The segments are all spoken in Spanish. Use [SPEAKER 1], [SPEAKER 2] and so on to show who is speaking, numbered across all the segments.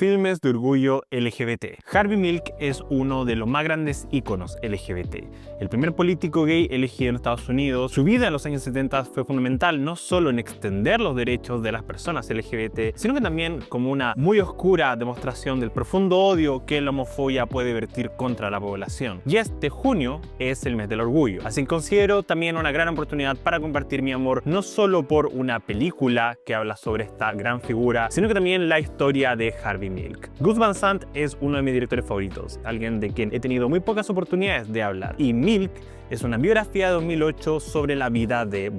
[SPEAKER 1] Filmes de orgullo LGBT. Harvey Milk es uno de los más grandes íconos LGBT. El primer político gay elegido en Estados Unidos. Su vida en los años 70 fue fundamental no solo en extender los derechos de las personas LGBT, sino que también como una muy oscura demostración del profundo odio que la homofobia puede vertir contra la población. Y este junio es el mes del orgullo, así que considero también una gran oportunidad para compartir mi amor no solo por una película que habla sobre esta gran figura, sino que también la historia de Harvey Milk. Gus Van Sant es uno de mis directores favoritos, alguien de quien he tenido muy pocas oportunidades de hablar. Y Milk es una biografía de 2008 sobre la vida de,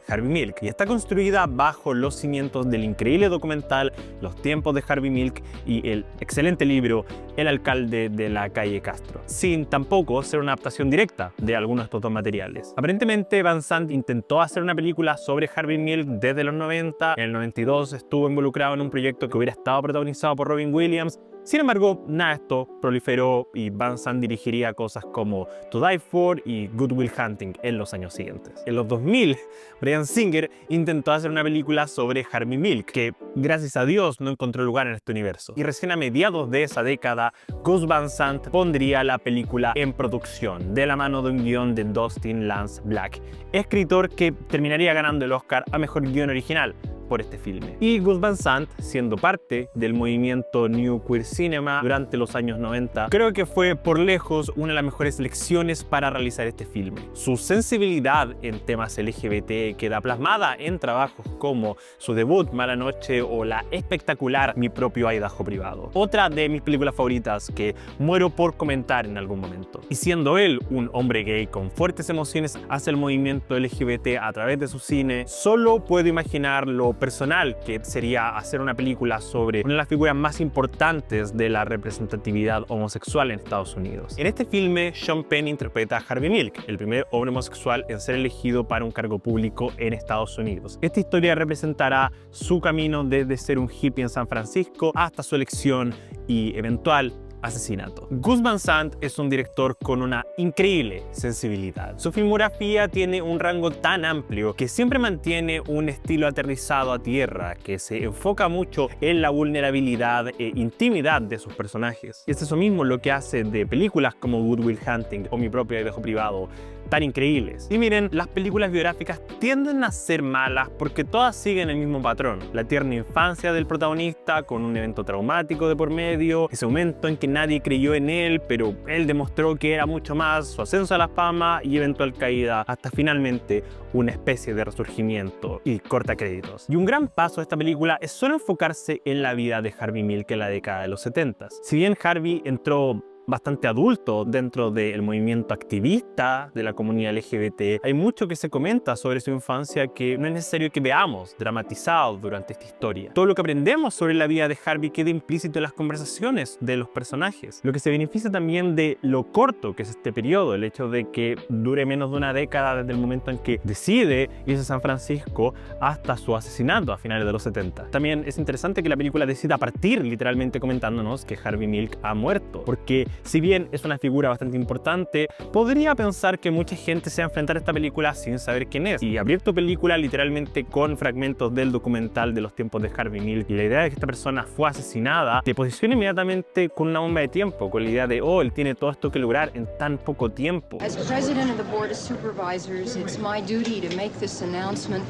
[SPEAKER 1] Harvey Milk. Y está construida bajo los cimientos del increíble documental Los tiempos de Harvey Milk y el excelente libro El alcalde de la calle Castro, sin tampoco ser una adaptación directa de algunos de estos dos materiales. Aparentemente Van Sant intentó hacer una película sobre Harvey Milk desde los 90. En el 92 estuvo involucrado en un proyecto que hubiera estado protagonizado por Robin Williams. Sin embargo, nada de esto proliferó y Van Sant dirigiría cosas como To Die For y Good Will Hunting en los años siguientes. En los 2000, Bryan Singer intentó hacer una película sobre Harvey Milk, que gracias a Dios no encontró lugar en este universo. Y recién a mediados de esa década, Gus Van Sant pondría la película en producción, de la mano de un guión de Dustin Lance Black, escritor que terminaría ganando el Oscar a Mejor Guión Original por este filme. Y Gus Van Sant, siendo parte del movimiento New Queer Cinema durante los años 90, creo que fue por lejos una de las mejores elecciones para realizar este filme. Su sensibilidad en temas LGBT queda plasmada en trabajos como su debut Mala Noche o la espectacular Mi propio Idaho privado. Otra de mis películas favoritas que muero por comentar en algún momento. Y siendo él un hombre gay con fuertes emociones hacia el movimiento LGBT a través de su cine, solo puedo imaginar lo personal que sería hacer una película sobre una de las figuras más importantes de la representatividad homosexual en Estados Unidos. En este filme, Sean Penn interpreta a Harvey Milk, el primer hombre homosexual en ser elegido para un cargo público en Estados Unidos. Esta historia representará su camino desde ser un hippie en San Francisco hasta su elección y eventual asesinato. Gus Van Sant es un director con una increíble sensibilidad. Su filmografía tiene un rango tan amplio que siempre mantiene un estilo aterrizado a tierra que se enfoca mucho en la vulnerabilidad e intimidad de sus personajes. Y es eso mismo lo que hace de películas como Good Will Hunting o Mi propio Idaho privado tan increíbles. Y miren, las películas biográficas tienden a ser malas porque todas siguen el mismo patrón. La tierna infancia del protagonista con un evento traumático de por medio, ese momento en que nadie creyó en él, pero él demostró que era mucho más, su ascenso a la fama y eventual caída, hasta finalmente una especie de resurgimiento y corta créditos. Y un gran paso de esta película es solo enfocarse en la vida de Harvey Milk en la década de los 70. Si bien Harvey entró bastante adulto dentro del movimiento activista de la comunidad LGBT, hay mucho que se comenta sobre su infancia que no es necesario que veamos dramatizado durante esta historia. Todo lo que aprendemos sobre la vida de Harvey queda implícito en las conversaciones de los personajes, lo que se beneficia también de lo corto que es este periodo, el hecho de que dure menos de una década desde el momento en que decide irse a San Francisco hasta su asesinato a finales de los 70. También es interesante que la película decida partir literalmente comentándonos que Harvey Milk ha muerto, porque si bien es una figura bastante importante, podría pensar que mucha gente se va a enfrentar a esta película sin saber quién es. Y abrir tu película literalmente con fragmentos del documental de los tiempos de Harvey Milk y la idea de que esta persona fue asesinada, te posiciona inmediatamente con una bomba de tiempo, con la idea de, oh, él tiene todo esto que lograr en tan poco tiempo.
[SPEAKER 2] As president of the Board of Supervisors, it's my duty to make this announcement.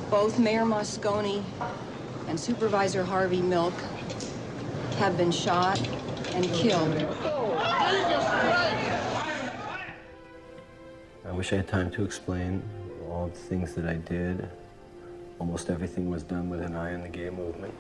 [SPEAKER 2] Both Mayor Moscone and Supervisor Harvey Milk have been shot and killed.
[SPEAKER 3] I wish I had time to explain all the things that I did. Almost everything was done with an eye on the gay movement.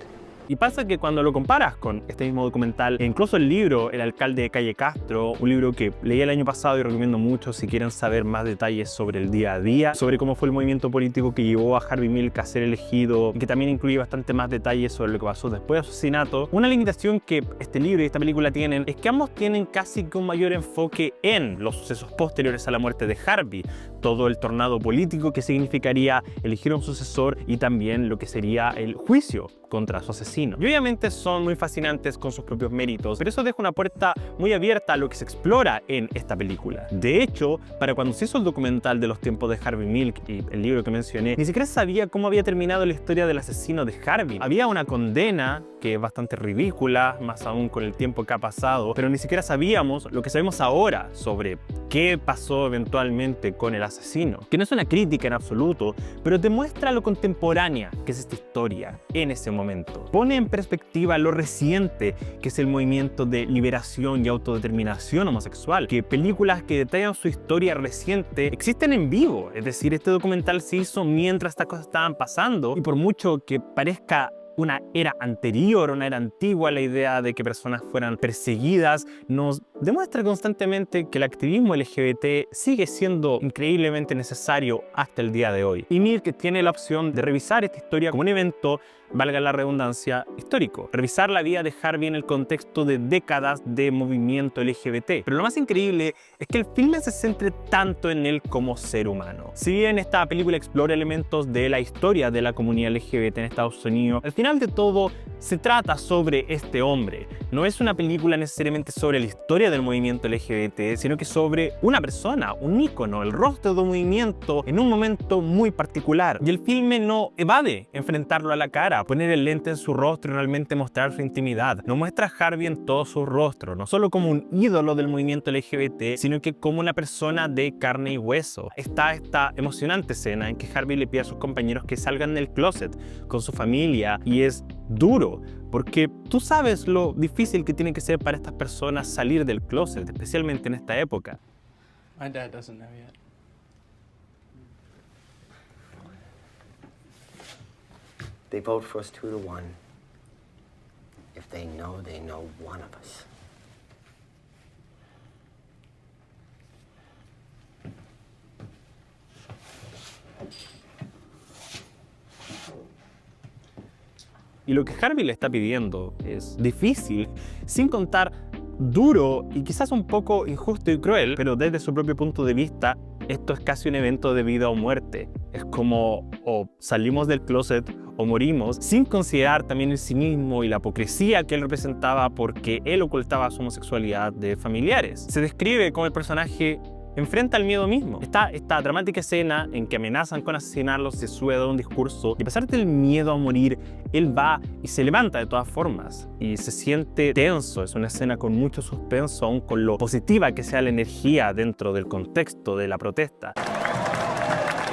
[SPEAKER 1] Y pasa que cuando lo comparas con este mismo documental, e incluso el libro El alcalde de calle Castro, un libro que leí el año pasado y recomiendo mucho si quieren saber más detalles sobre el día a día, sobre cómo fue el movimiento político que llevó a Harvey Milk a ser elegido, y que también incluye bastante más detalles sobre lo que pasó después del asesinato. Una limitación que este libro y esta película tienen es que ambos tienen casi que un mayor enfoque en los sucesos posteriores a la muerte de Harvey. todo el tornado político que significaría elegir un sucesor y también lo que sería el juicio contra su asesino. Y obviamente son muy fascinantes con sus propios méritos, pero eso deja una puerta muy abierta a lo que se explora en esta película. De hecho, para cuando se hizo el documental de los tiempos de Harvey Milk y el libro que mencioné, ni siquiera sabía cómo había terminado la historia del asesino de Harvey. Había una condena que es bastante ridícula, más aún con el tiempo que ha pasado, pero ni siquiera sabíamos lo que sabemos ahora sobre qué pasó eventualmente con el asesino. Que no es una crítica en absoluto, pero te muestra lo contemporánea que es esta historia en ese momento. Pone en perspectiva lo reciente que es el movimiento de liberación y autodeterminación homosexual, que películas que detallan su historia reciente existen en vivo. Es decir, este documental se hizo mientras estas cosas estaban pasando, y por mucho que parezca una era anterior, una era antigua, la idea de que personas fueran perseguidas, nos demuestra constantemente que el activismo LGBT sigue siendo increíblemente necesario hasta el día de hoy. Y Milk tiene la opción de revisar esta historia como un evento, valga la redundancia, histórico. Revisar la vida de Harvey en el contexto de décadas de movimiento LGBT. Pero lo más increíble es que el filme se centre tanto en él como ser humano. Si bien esta película explora elementos de la historia de la comunidad LGBT en Estados Unidos, al final de todo se trata sobre este hombre. No es una película necesariamente sobre la historia del movimiento LGBT, sino que sobre una persona, un ícono, el rostro de un movimiento en un momento muy particular. Y el filme no evade enfrentarlo a la cara, poner el lente en su rostro y realmente mostrar su intimidad. No muestra a Harvey en todo su rostro, no solo como un ídolo del movimiento LGBT, sino que como una persona de carne y hueso. Está esta emocionante escena en que Harvey le pide a sus compañeros que salgan del closet con su familia, y es duro, porque tú sabes lo difícil que tiene que ser para estas personas salir del closet, especialmente en esta época.
[SPEAKER 4] My dad doesn't know yet.
[SPEAKER 3] They vote for us 2-1. If they know one of us.
[SPEAKER 1] Y lo que Harvey le está pidiendo es difícil, sin contar duro y quizás un poco injusto y cruel, pero desde su propio punto de vista, esto es casi un evento de vida o muerte. Es como o salimos del closet o morimos, sin considerar también el cinismo y la hipocresía que él representaba porque él ocultaba su homosexualidad de familiares. Se describe como el personaje enfrenta el miedo mismo. Está esta dramática escena en que amenazan con asesinarlo, se sube a dar un discurso y a pesar del miedo a morir, él va y se levanta de todas formas y se siente tenso. Es una escena con mucho suspenso, aún con lo positiva que sea la energía dentro del contexto de la protesta.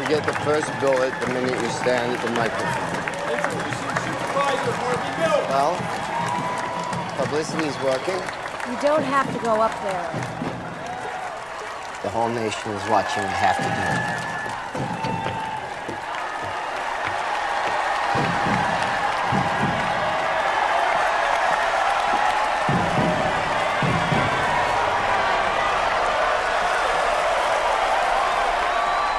[SPEAKER 5] You get the first bullet the minute you stand at the microphone. Well, publicity's working.
[SPEAKER 6] You don't have to go up there.
[SPEAKER 5] The whole nation is watching. I have to do it.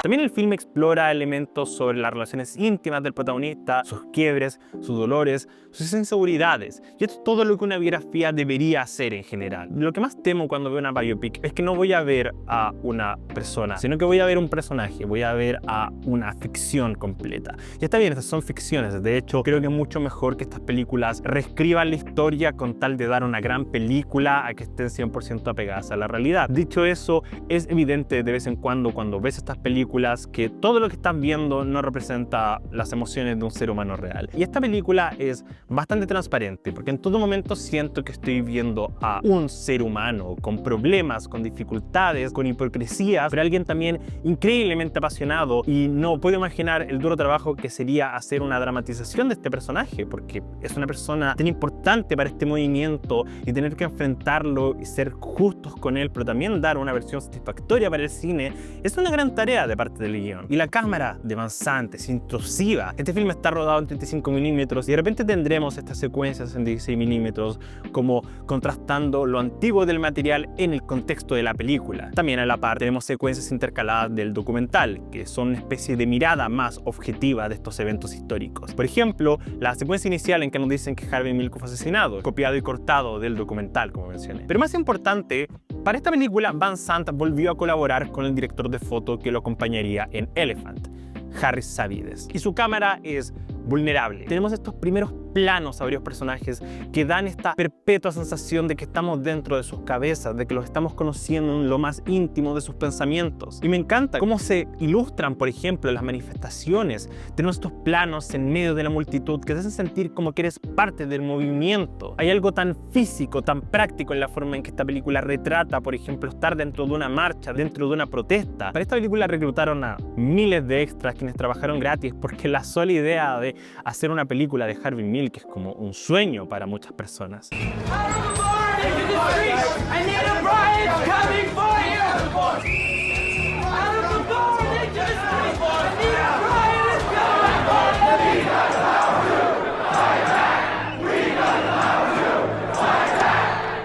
[SPEAKER 1] También el filme explora elementos sobre las relaciones íntimas del protagonista, sus quiebres, sus dolores, sus inseguridades. Y esto es todo lo que una biografía debería hacer en general. Lo que más temo cuando veo una biopic es que no voy a ver a una persona, sino que voy a ver un personaje, voy a ver a una ficción completa. Y está bien, estas son ficciones. De hecho, creo que es mucho mejor que estas películas reescriban la historia con tal de dar una gran película a que estén 100% apegadas a la realidad. Dicho eso, es evidente de vez en cuando ves estas películas que todo lo que están viendo no representa las emociones de un ser humano real. Y esta película es bastante transparente porque en todo momento siento que estoy viendo a un ser humano con problemas, con dificultades, con hipocresías, pero alguien también increíblemente apasionado, y no puedo imaginar el duro trabajo que sería hacer una dramatización de este personaje porque es una persona tan importante para este movimiento y tener que enfrentarlo y ser justos con él, pero también dar una versión satisfactoria para el cine es una gran tarea de parte del guión. Y la cámara de Van Sant es intrusiva. Este filme está rodado en 35 milímetros y de repente tendremos estas secuencias en 16 milímetros como contrastando lo antiguo del material en el contexto de la película. También a la par tenemos secuencias intercaladas del documental que son una especie de mirada más objetiva de estos eventos históricos. Por ejemplo, la secuencia inicial en que nos dicen que Harvey Milk fue asesinado, copiado y cortado del documental, como mencioné. Pero más importante Para esta película, Van Sant volvió a colaborar con el director de foto que lo acompañaría en Elephant, Harris Savides. Y su cámara es vulnerable. Tenemos estos primeros planos a varios personajes que dan esta perpetua sensación de que estamos dentro de sus cabezas, de que los estamos conociendo en lo más íntimo de sus pensamientos. Y me encanta cómo se ilustran, por ejemplo, las manifestaciones. Tenemos estos planos en medio de la multitud que te hacen sentir como que eres parte del movimiento. Hay algo tan físico, tan práctico en la forma en que esta película retrata, por ejemplo, estar dentro de una marcha, dentro de una protesta. Para esta película reclutaron a miles de extras quienes trabajaron gratis porque la sola idea de hacer una película de Harvey Milk que es como un sueño para muchas personas.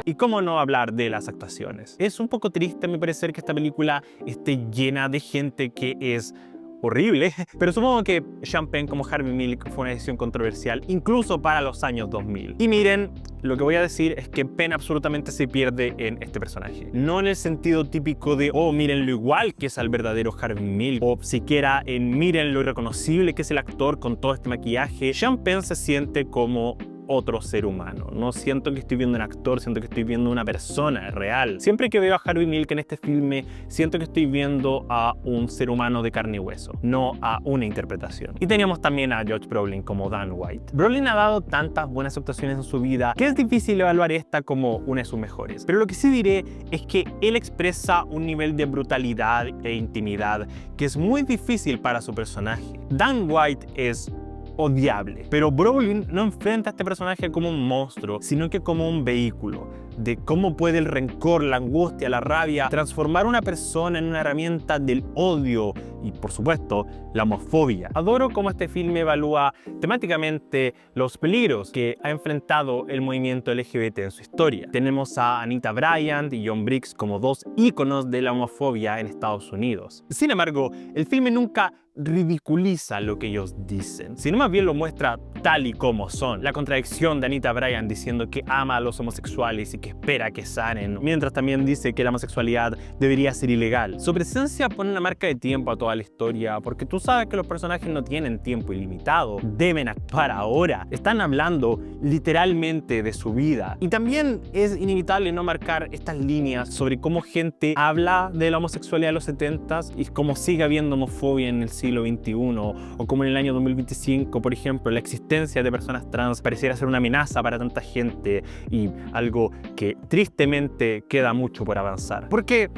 [SPEAKER 1] Y cómo no hablar de las actuaciones. Es un poco triste, a mi parecer, que esta película esté llena de gente que es horrible, pero supongo que Sean Penn como Harvey Milk fue una decisión controversial, incluso para los años 2000. Y miren, lo que voy a decir es que Penn absolutamente se pierde en este personaje. No en el sentido típico de, oh, miren lo igual que es al verdadero Harvey Milk, o siquiera en miren lo irreconocible que es el actor con todo este maquillaje. Sean Penn se siente como otro ser humano. No siento que estoy viendo un actor, siento que estoy viendo una persona real. Siempre que veo a Harvey Milk en este filme, siento que estoy viendo a un ser humano de carne y hueso, no a una interpretación. Y teníamos también a Josh Brolin como Dan White. Brolin ha dado tantas buenas actuaciones en su vida que es difícil evaluar esta como una de sus mejores. Pero lo que sí diré es que él expresa un nivel de brutalidad e intimidad que es muy difícil para su personaje. Dan White es odiable, pero Brolin no enfrenta a este personaje como un monstruo, sino que como un vehículo de cómo puede el rencor, la angustia, la rabia transformar a una persona en una herramienta del odio y, por supuesto, la homofobia. Adoro cómo este filme evalúa temáticamente los peligros que ha enfrentado el movimiento LGBT en su historia. Tenemos a Anita Bryant y John Briggs como dos íconos de la homofobia en Estados Unidos. Sin embargo, el filme nunca ridiculiza lo que ellos dicen, sino más bien lo muestra tal y como son. La contradicción de Anita Bryant diciendo que ama a los homosexuales y que espera que sanen, mientras también dice que la homosexualidad debería ser ilegal. Su presencia pone una marca de tiempo a toda la historia, porque tú sabes que los personajes no tienen tiempo ilimitado, deben actuar ahora, están hablando literalmente de su vida. Y también es inevitable no marcar estas líneas sobre cómo gente habla de la homosexualidad de los 70s y cómo sigue habiendo homofobia en el siglo XXI, o como en el año 2025, por ejemplo, la existencia de personas trans pareciera ser una amenaza para tanta gente y algo que tristemente queda mucho por avanzar. Porque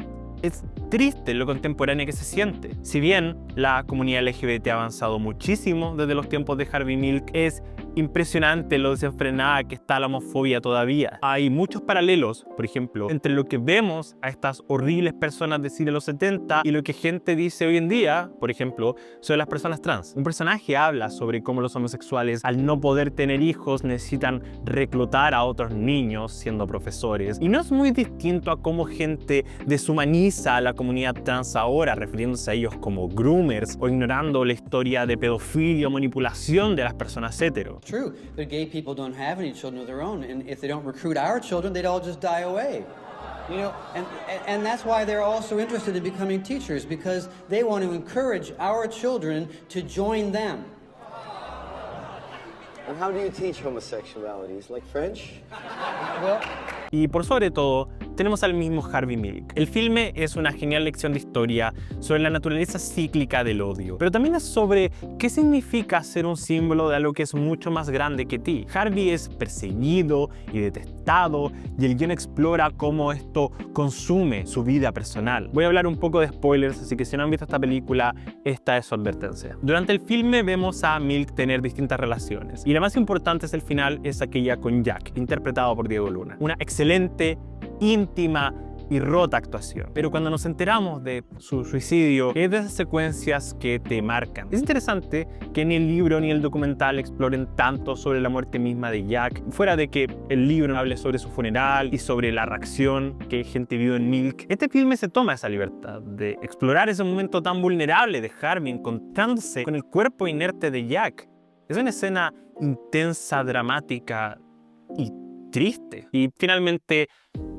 [SPEAKER 1] es triste lo contemporáneo que se siente. Si bien la comunidad LGBT ha avanzado muchísimo desde los tiempos de Harvey Milk, es impresionante lo desenfrenada que está la homofobia todavía. Hay muchos paralelos, por ejemplo, entre lo que vemos a estas horribles personas decir en los 70 y lo que gente dice hoy en día, por ejemplo, sobre las personas trans. Un personaje habla sobre cómo los homosexuales, al no poder tener hijos, necesitan reclutar a otros niños siendo profesores. Y no es muy distinto a cómo gente deshumaniza a la comunidad trans ahora, refiriéndose a ellos como groomers o ignorando la historia de pedofilia o manipulación de las personas hetero.
[SPEAKER 7] True, the gay people don't have any children of their own, and if they don't recruit our children, they'd all just die away. You know, and that's why they're all so interested in becoming teachers, because they want to encourage our children to join them.
[SPEAKER 5] And how do you teach homosexuality? Is it like French?
[SPEAKER 7] Well,
[SPEAKER 1] Y por sobre todo, tenemos al mismo Harvey Milk. El filme es una genial lección de historia sobre la naturaleza cíclica del odio, pero también es sobre qué significa ser un símbolo de algo que es mucho más grande que ti. Harvey es perseguido y detestado, y el guion explora cómo esto consume su vida personal. Voy a hablar un poco de spoilers, así que si no han visto esta película, esta es su advertencia. Durante el filme vemos a Milk tener distintas relaciones, y la más importante es el final, es aquella con Jack, interpretado por Diego Luna. Una excelente, íntima y rota actuación. Pero cuando nos enteramos de su suicidio, es de esas secuencias que te marcan. Es interesante que ni el libro ni el documental exploren tanto sobre la muerte misma de Jack, fuera de que el libro hable sobre su funeral y sobre la reacción que gente vio en Milk. Este filme se toma esa libertad de explorar ese momento tan vulnerable de Harvey encontrándose con el cuerpo inerte de Jack. Es una escena intensa, dramática y triste. Y finalmente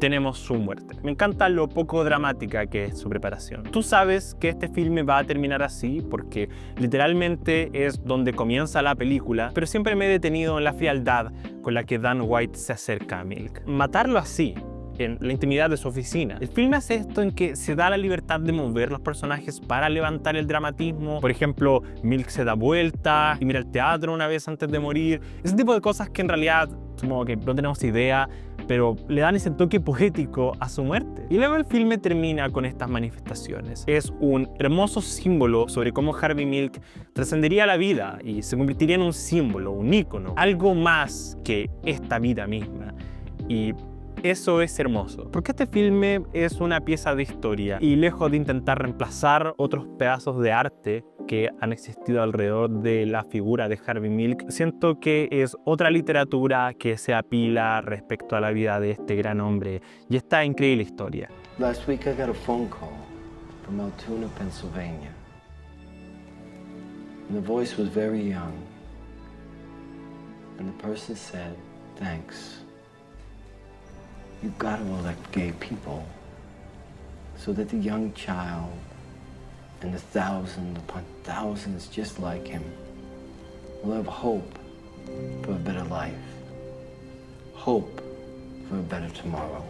[SPEAKER 1] tenemos su muerte. Me encanta lo poco dramática que es su preparación. Tú sabes que este filme va a terminar así porque literalmente es donde comienza la película, pero siempre me he detenido en la frialdad con la que Dan White se acerca a Milk. Matarlo así, en la intimidad de su oficina. El filme hace esto en que se da la libertad de mover los personajes para levantar el dramatismo. Por ejemplo, Milk se da vuelta y mira el teatro una vez antes de morir. Ese tipo de cosas que en realidad supongo que no tenemos idea, pero le dan ese toque poético a su muerte. Y luego el filme termina con estas manifestaciones. Es un hermoso símbolo sobre cómo Harvey Milk trascendería la vida y se convertiría en un símbolo, un ícono, algo más que esta vida misma. Y eso es hermoso, porque este filme es una pieza de historia y lejos de intentar reemplazar otros pedazos de arte que han existido alrededor de la figura de Harvey Milk, siento que es otra literatura que se apila respecto a la vida de este gran hombre y esta increíble historia.
[SPEAKER 3] Last week I got a phone call from Altoona, Pennsylvania. And the voice was very young. And the person said, "Thanks. You've got to elect gay people so that the young child and the thousands upon thousands just like him will have hope for a better life, hope for a better tomorrow."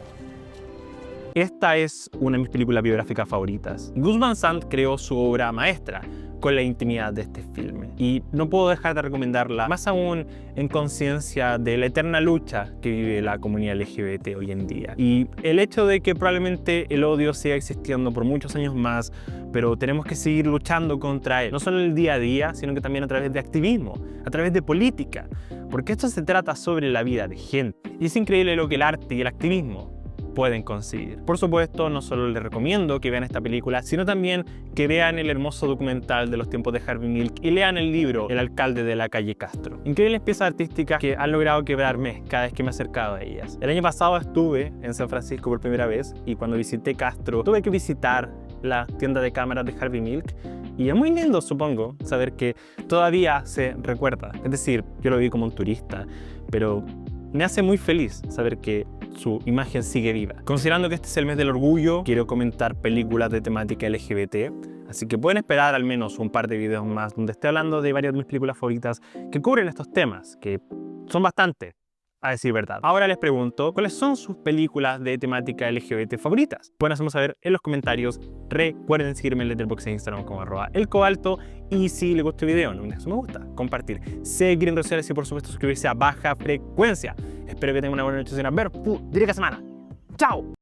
[SPEAKER 1] Esta es una de mis películas biográficas favoritas. Gus Van Sant creó su obra maestra con la intimidad de este filme. Y no puedo dejar de recomendarla, más aún en conciencia de la eterna lucha que vive la comunidad LGBT hoy en día. Y el hecho de que probablemente el odio siga existiendo por muchos años más, pero tenemos que seguir luchando contra él. No solo en el día a día, sino que también a través de activismo, a través de política. Porque esto se trata sobre la vida de gente. Y es increíble lo que el arte y el activismo pueden conseguir. Por supuesto, no solo les recomiendo que vean esta película, sino también que vean el hermoso documental de los tiempos de Harvey Milk y lean el libro El alcalde de la calle Castro. Increíbles piezas artísticas que han logrado quebrarme cada vez que me he acercado a ellas. El año pasado estuve en San Francisco por primera vez y cuando visité Castro tuve que visitar la tienda de cámaras de Harvey Milk y es muy lindo, supongo, saber que todavía se recuerda. Es decir, yo lo vi como un turista, pero me hace muy feliz saber que su imagen sigue viva. Considerando que este es el mes del orgullo, quiero comentar películas de temática LGBT, así que pueden esperar al menos un par de videos más donde esté hablando de varias de mis películas favoritas que cubren estos temas, que son bastantes, a decir verdad. Ahora les pregunto, ¿cuáles son sus películas de temática LGBT favoritas? Pueden hacerme saber en los comentarios. Recuerden seguirme en Letterboxd e Instagram como @elcobalto. Y si les gustó el video, no me dejes un me gusta, compartir, seguir en redes sociales y por supuesto suscribirse a Baja Frecuencia. Espero que tengan una buena noche sin ver. Directa semana. ¡Chao!